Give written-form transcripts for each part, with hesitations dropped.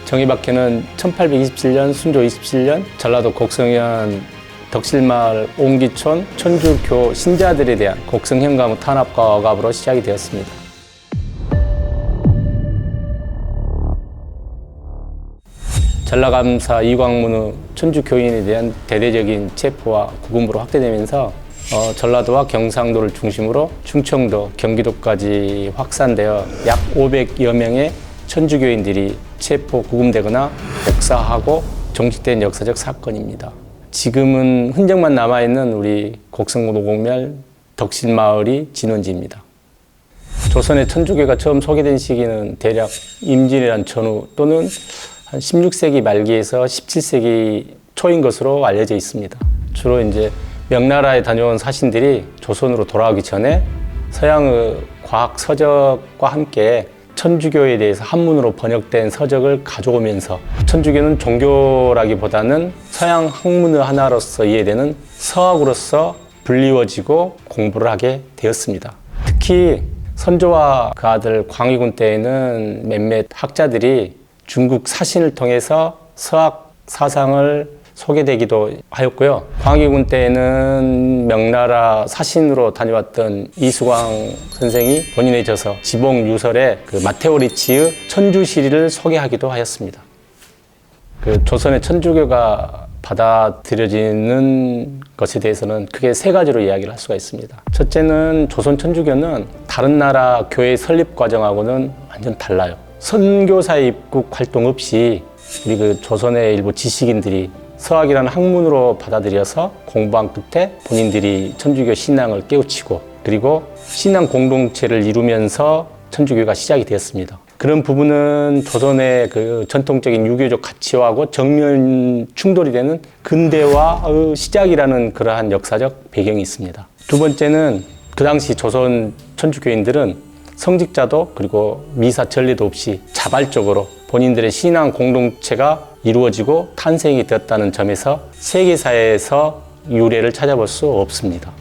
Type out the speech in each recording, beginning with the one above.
정의박해는 1827년 순조 27년 전라도 곡성현 덕실마을 옹기촌 천주교 신자들에 대한 곡성 현가문 탄압과 억압으로 시작이 되었습니다. 전라감사 이광문의 천주교인에 대한 대대적인 체포와 구금으로 확대되면서 전라도와 경상도를 중심으로 충청도, 경기도까지 확산되어 약 500여 명의 천주교인들이 체포, 구금되거나 복사하고 종식된 역사적 사건입니다. 지금은 흔적만 남아있는 우리 곡성 노곡면 덕실마을이 진원지입니다. 조선의 천주교가 처음 소개된 시기는 대략 임진왜란 전후 또는 한 16세기 말기에서 17세기 초인 것으로 알려져 있습니다. 주로 이제 명나라에 다녀온 사신들이 조선으로 돌아오기 전에 서양의 과학 서적과 함께 천주교에 대해서 한문으로 번역된 서적을 가져오면서 천주교는 종교라기보다는 서양 학문의 하나로서 이해되는 서학으로서 불리워지고 공부를 하게 되었습니다. 특히 선조와 그 아들 광희군 때에는 몇몇 학자들이 중국 사신을 통해서 서학 사상을 소개되기도 하였고요. 광희군 때에는 명나라 사신으로 다녀왔던 이수광 선생이 본인의 저서 지봉유설에 그 마테오 리치의 천주시리를 소개하기도 하였습니다. 그 조선의 천주교가 받아들여지는 것에 대해서는 크게 세 가지로 이야기를 할 수가 있습니다. 첫째는 조선 천주교는 다른 나라 교회 설립 과정하고는 완전 달라요. 선교사의 입국 활동 없이 우리 그 조선의 일부 지식인들이 서학이라는 학문으로 받아들여서 공부한 끝에 본인들이 천주교 신앙을 깨우치고 그리고 신앙 공동체를 이루면서 천주교가 시작이 되었습니다. 그런 부분은 조선의 그 전통적인 유교적 가치와고 정면 충돌이 되는 근대화의 시작이라는 그러한 역사적 배경이 있습니다. 두 번째는 그 당시 조선 천주교인들은 성직자도 그리고 미사 전례도 없이 자발적으로 본인들의 신앙 공동체가 이루어지고 탄생이 되었다는 점에서 세계사에서 유래를 찾아볼 수 없습니다.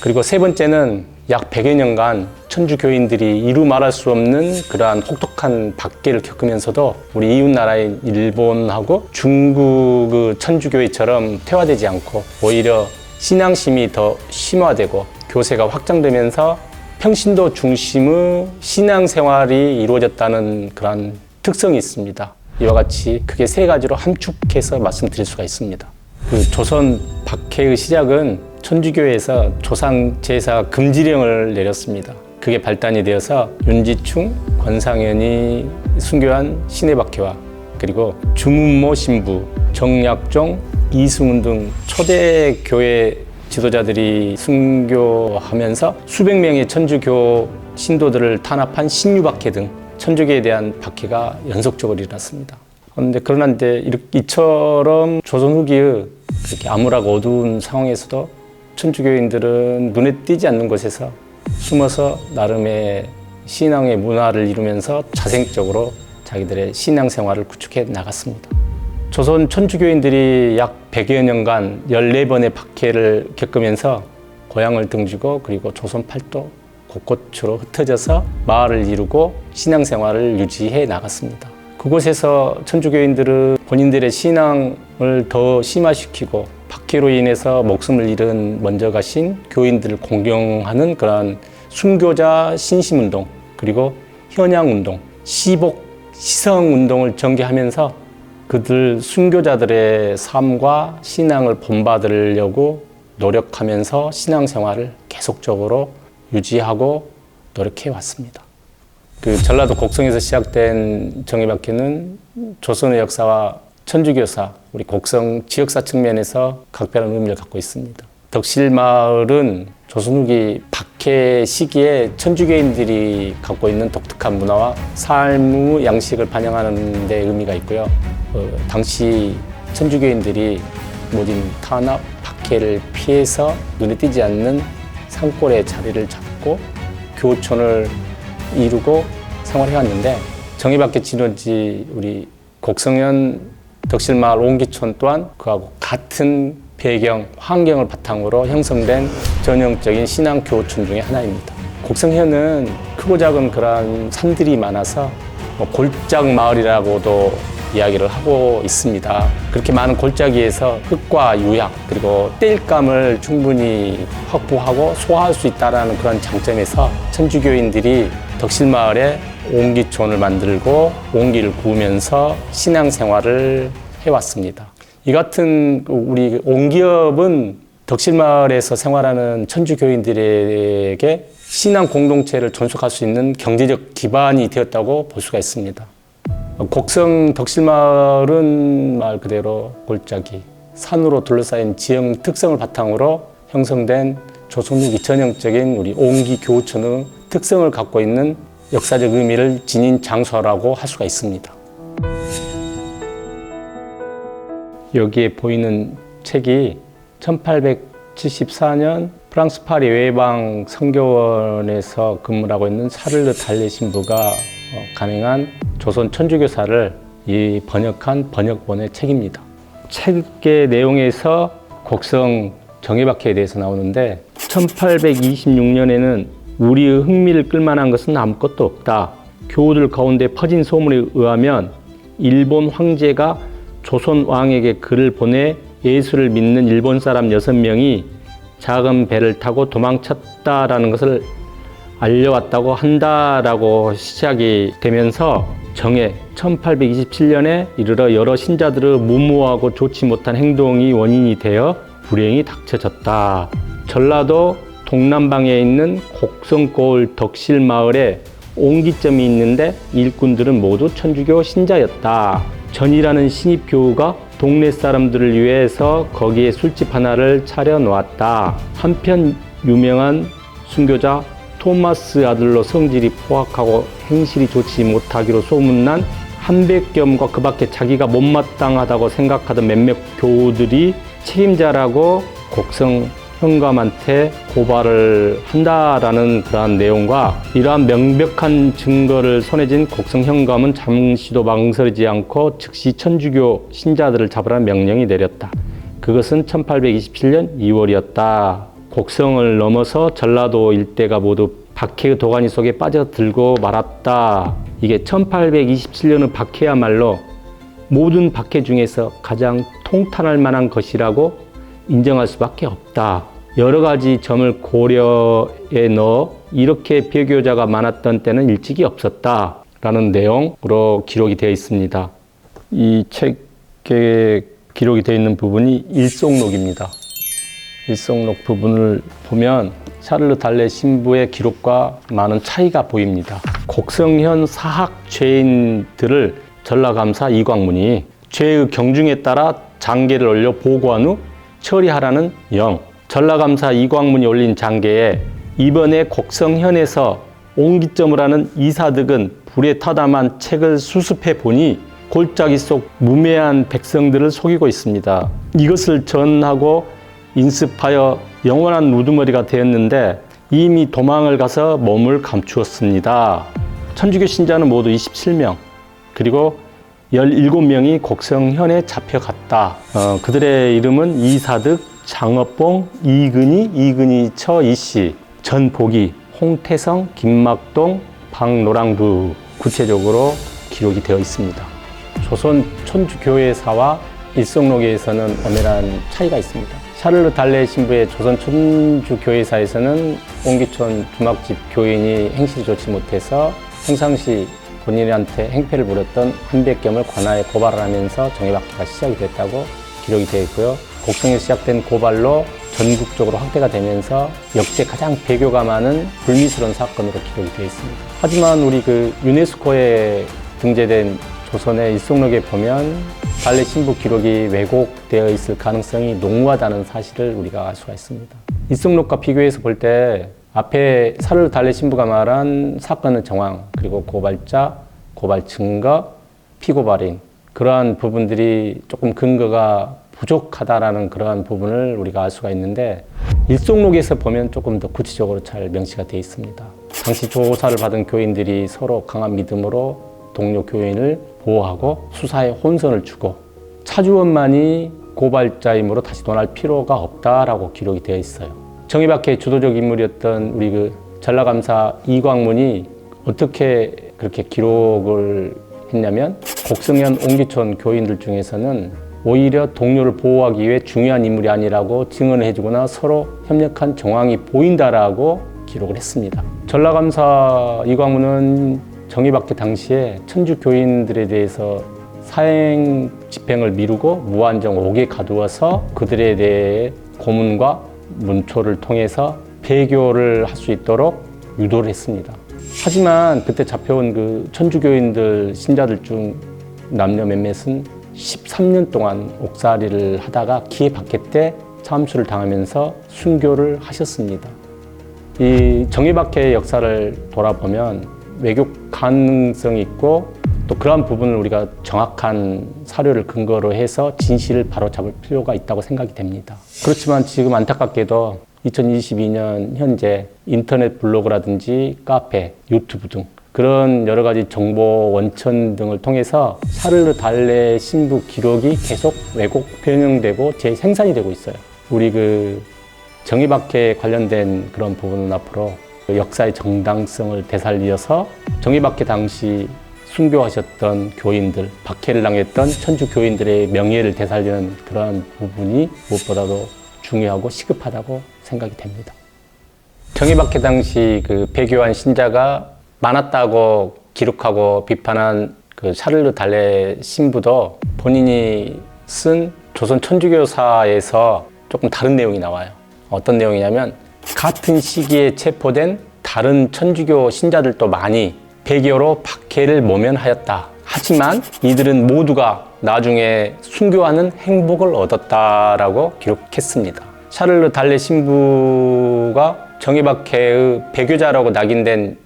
그리고 세 번째는 약 100여 년간 천주교인들이 이루 말할 수 없는 그러한 혹독한 박해를 겪으면서도 우리 이웃나라인 일본하고 중국의 천주교회처럼 퇴화되지 않고 오히려 신앙심이 더 심화되고 교세가 확장되면서 평신도 중심의 신앙생활이 이루어졌다는 그런 특성이 있습니다. 이와 같이 크게 세 가지로 함축해서 말씀드릴 수가 있습니다. 그 조선 박해의 시작은 천주교에서 조상 제사 금지령을 내렸습니다. 그게 발단이 되어서 윤지충, 권상현이 순교한 신해박해와 그리고 주문모 신부, 정약종, 이승훈 등 초대 교회 지도자들이 순교하면서 수백 명의 천주교 신도들을 탄압한 신유박해 등 천주교에 대한 박해가 연속적으로 일어났습니다. 그러나 이처럼 조선 후기의 그렇게 암울하고 어두운 상황에서도 천주교인들은 눈에 띄지 않는 곳에서 숨어서 나름의 신앙의 문화를 이루면서 자생적으로 자기들의 신앙생활을 구축해 나갔습니다. 조선 천주교인들이 약 100여 년간 14번의 박해를 겪으면서 고향을 등지고 그리고 조선 팔도 곳곳으로 흩어져서 마을을 이루고 신앙생활을 유지해 나갔습니다. 그곳에서 천주교인들은 본인들의 신앙을 더 심화시키고 박해로 인해서 목숨을 잃은 먼저 가신 교인들을 공경하는 그러한 순교자 신심운동 그리고 현양운동, 시복, 시성운동을 전개하면서 그들 순교자들의 삶과 신앙을 본받으려고 노력하면서 신앙생활을 계속적으로 유지하고 노력해 왔습니다. 그 전라도 곡성에서 시작된 정의박해는 조선의 역사와 천주교사, 우리 곡성 지역사 측면에서 각별한 의미를 갖고 있습니다. 덕실마을은 조선 후기 박해 시기에 천주교인들이 갖고 있는 독특한 문화와 삶의 양식을 반영하는 데 의미가 있고요. 당시 천주교인들이 모든 탄압, 박해를 피해서 눈에 띄지 않는 산골에 자리를 잡고 교촌을 이루고 생활해왔는데 정의박해 진원지 우리 곡성현 덕실마을 옹기촌 또한 그하고 같은 배경, 환경을 바탕으로 형성된 전형적인 신앙 교촌 중에 하나입니다. 곡성현은 크고 작은 그러한 산들이 많아서 골작 마을이라고도 이야기를 하고 있습니다. 그렇게 많은 골짜기에서 흙과 유약 그리고 땔감을 충분히 확보하고 소화할 수 있다는 그런 장점에서 천주교인들이 덕실마을에 옹기촌을 만들고 옹기를 구우면서 신앙생활을 해왔습니다. 이 같은 우리 옹기업은 덕실마을에서 생활하는 천주교인들에게 신앙 공동체를 존속할 수 있는 경제적 기반이 되었다고 볼 수가 있습니다. 곡성 덕실마을은 말 그대로 골짜기, 산으로 둘러싸인 지형 특성을 바탕으로 형성된 조선 후기 전형적인 우리 옹기 교우촌의 특성을 갖고 있는 역사적 의미를 지닌 장소라고 할 수가 있습니다. 여기에 보이는 책이 1874년 프랑스 파리 외방 선교원에서 근무를 하고 있는 샤를르 달레 신부가 간행한 조선 천주교사를 번역한 번역본의 책입니다. 책의 내용에서 곡성 정예박해에 대해서 나오는데 1826년에는 우리의 흥미를 끌만한 것은 아무것도 없다. 교우들 가운데 퍼진 소문에 의하면 일본 황제가 조선 왕에게 글을 보내 예수를 믿는 일본 사람 6명이 작은 배를 타고 도망쳤다라는 것을 알려왔다고 한다라고 시작이 되면서 정해 1827년에 이르러 여러 신자들의 무모하고 좋지 못한 행동이 원인이 되어 불행이 닥쳐졌다. 전라도 동남방에 있는 곡성고을 덕실마을에 옹기점이 있는데 일꾼들은 모두 천주교 신자였다. 전이라는 신입교우가 동네 사람들을 위해서 거기에 술집 하나를 차려 놓았다. 한편 유명한 순교자 토마스 아들로 성질이 포악하고 행실이 좋지 못하기로 소문난 한백겸과 그 밖에 자기가 못마땅하다고 생각하던 몇몇 교우들이 책임자라고 곡성 현감한테 고발을 한다라는 그러한 내용과 이러한 명백한 증거를 손에 쥔 곡성 현감은 잠시도 망설이지 않고 즉시 천주교 신자들을 잡으라는 명령이 내렸다. 그것은 1827년 2월이었다. 곡성을 넘어서 전라도 일대가 모두 박해의 도가니 속에 빠져들고 말았다. 이게 1827년의 박해야말로 모든 박해 중에서 가장 통탄할 만한 것이라고 인정할 수밖에 없다. 여러 가지 점을 고려에 넣어 이렇게 배교자가 많았던 때는 일찍이 없었다 라는 내용으로 기록이 되어 있습니다. 이 책에 기록이 되어 있는 부분이 일송록입니다. 일송록 부분을 보면 샤를르 달레 신부의 기록과 많은 차이가 보입니다. 곡성현 사학 죄인들을 전라감사 이광문이 죄의 경중에 따라 장계를 올려 보고한 후 처리하라는 영. 전라감사 이광문이 올린 장계에 이번에 곡성현에서 옹기점을 하는 이사득은 불에 타담한 책을 수습해 보니 골짜기 속 무매한 백성들을 속이고 있습니다. 이것을 전하고 인습하여 영원한 우두머리가 되었는데 이미 도망을 가서 몸을 감추었습니다. 천주교 신자는 모두 27명 그리고 17명이 곡성현에 잡혀갔다. 그들의 이름은 이사득, 장업봉, 이근희, 처 이씨, 전복이, 홍태성, 김막동, 박노랑두 구체적으로 기록이 되어 있습니다. 조선 천주교회사와 일성록에서는 엄밀한 차이가 있습니다. 샤를르 달레 신부의 조선 천주교회사에서는 옹기촌 주막집 교인이 행실이 좋지 못해서 평상시 본인한테 행패를 부렸던 한백겸을 관아에 고발을 하면서 정예박해가 시작이 됐다고 기록이 되어 있고요. 곡성에서 시작된 고발로 전국적으로 확대가 되면서 역대 가장 배교가 많은 불미스러운 사건으로 기록이 되어 있습니다. 하지만 우리 유네스코에 등재된 조선의 일성록에 보면 달레 신부 기록이 왜곡되어 있을 가능성이 농후하다는 사실을 우리가 알 수가 있습니다. 일성록과 비교해서 볼 때 앞에 샤를르 달레 신부가 말한 사건의 정황, 그리고 고발자, 고발 증거, 피고발인 그러한 부분들이 조금 근거가 부족하다라는 그러한 부분을 우리가 알 수가 있는데 일성록에서 보면 조금 더 구체적으로 잘 명시가 되어 있습니다. 당시 조사를 받은 교인들이 서로 강한 믿음으로 동료 교인을 보호하고 수사에 혼선을 주고 차주원만이 고발자이므로 다시 논할 필요가 없다라고 기록이 되어 있어요. 정예박해의 주도적 인물이었던 우리 전라감사 이광문이 어떻게 그렇게 기록을 했냐면 곡성현 옹기촌 교인들 중에서는 오히려 동료를 보호하기 위해 중요한 인물이 아니라고 증언을 해주거나 서로 협력한 정황이 보인다라고 기록을 했습니다. 전라감사 이광우는 정의받기 당시에 천주 교인들에 대해서 사행 집행을 미루고 무한정 옥에 가두어서 그들에 대해 고문과 문초를 통해서 배교를 할 수 있도록 유도를 했습니다. 하지만 그때 잡혀온 그 천주교인들 신자들 중 남녀 몇몇은 13년 동안 옥살이를 하다가 기회 박해 때 참수를 당하면서 순교를 하셨습니다. 이 정의박해의 역사를 돌아보면 왜곡 가능성이 있고 또 그러한 부분을 우리가 정확한 사료를 근거로 해서 진실을 바로잡을 필요가 있다고 생각이 됩니다. 그렇지만 지금 안타깝게도 2022년 현재 인터넷 블로그라든지 카페, 유튜브 등 그런 여러 가지 정보 원천 등을 통해서 샤를르 달레 신부 기록이 계속 왜곡 변형되고 재생산이 되고 있어요. 우리 그 정의박해에 관련된 그런 부분은 앞으로 그 역사의 정당성을 되살려서 정의박해 당시 순교하셨던 교인들, 박해를 당했던 천주 교인들의 명예를 되살리는 그러한 부분이 무엇보다도 중요하고 시급하다고 생각이 됩니다. 정의박해 당시 그 배교한 신자가 많았다고 기록하고 비판한 그 샤를르 달레 신부도 본인이 쓴 조선 천주교사에서 조금 다른 내용이 나와요. 어떤 내용이냐면 같은 시기에 체포된 다른 천주교 신자들도 많이 배교로 박해를 모면하였다. 하지만 이들은 모두가 나중에 순교하는 행복을 얻었다라고 기록했습니다. 샤를르 달레 신부가 정의박해의 배교자라고 낙인된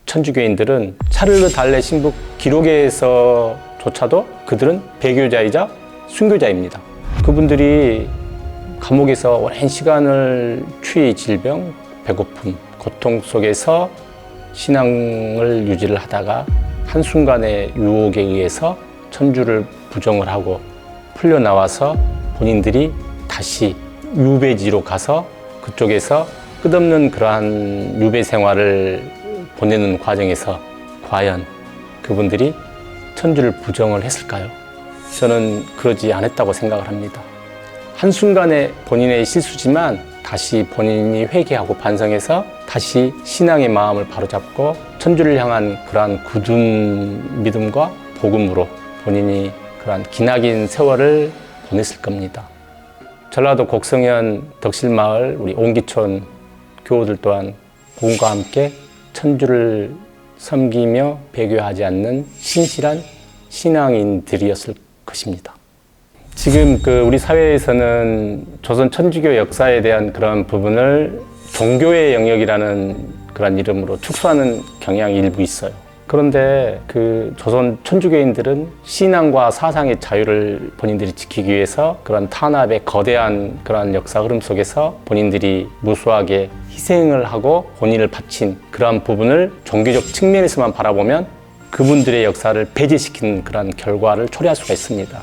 천주교인들은 샤를르 달레 신부 기록에서조차도 그들은 배교자이자 순교자입니다. 그분들이 감옥에서 오랜 시간을 추위, 질병, 배고픔, 고통 속에서 신앙을 유지를 하다가 한순간의 유혹에 의해서 천주를 부정을 하고 풀려나와서 본인들이 다시 유배지로 가서 그쪽에서 끝없는 그러한 유배 생활을 보내는 과정에서 과연 그분들이 천주를 부정을 했을까요? 저는 그러지 않았다고 생각을 합니다. 한순간에 본인의 실수지만 다시 본인이 회개하고 반성해서 다시 신앙의 마음을 바로잡고 천주를 향한 그러한 굳은 믿음과 복음으로 본인이 그러한 기나긴 세월을 보냈을 겁니다. 전라도 곡성현 덕실마을 우리 옹기촌 교우들 또한 복음과 함께 천주를 섬기며 배교하지 않는 신실한 신앙인들이었을 것입니다. 지금 우리 사회에서는 조선 천주교 역사에 대한 그런 부분을 종교의 영역이라는 그런 이름으로 축소하는 경향이 일부 있어요. 그런데 그 조선 천주교인들은 신앙과 사상의 자유를 본인들이 지키기 위해서 그런 탄압의 거대한 그런 역사 흐름 속에서 본인들이 무수하게 희생을 하고 본인을 바친 그러한 부분을 종교적 측면에서만 바라보면 그분들의 역사를 배제시키는 그런 결과를 초래할 수가 있습니다.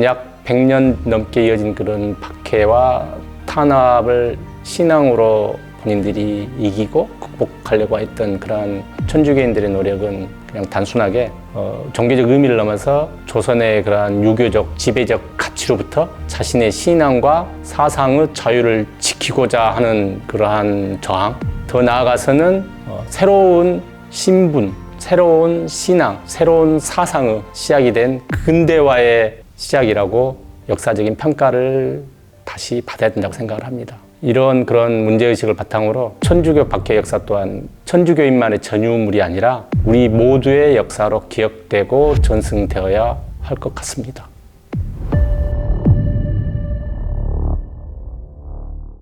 약 100년 넘게 이어진 그런 박해와 탄압을 신앙으로 본인들이 이기고 극복하려고 했던 그러한 천주교인들의 노력은 그냥 단순하게 종교적 의미를 넘어서 조선의 그러한 유교적, 지배적 가치로부터 자신의 신앙과 사상의 자유를 지키고자 하는 그러한 저항, 더 나아가서는 새로운 신분, 새로운 신앙, 새로운 사상의 시작이 된 근대화의 시작이라고 역사적인 평가를 다시 받아야 된다고 생각을 합니다. 이런 그런 문제의식을 바탕으로 천주교 박해 역사 또한 천주교인만의 전유물이 아니라 우리 모두의 역사로 기억되고 전승되어야 할 것 같습니다.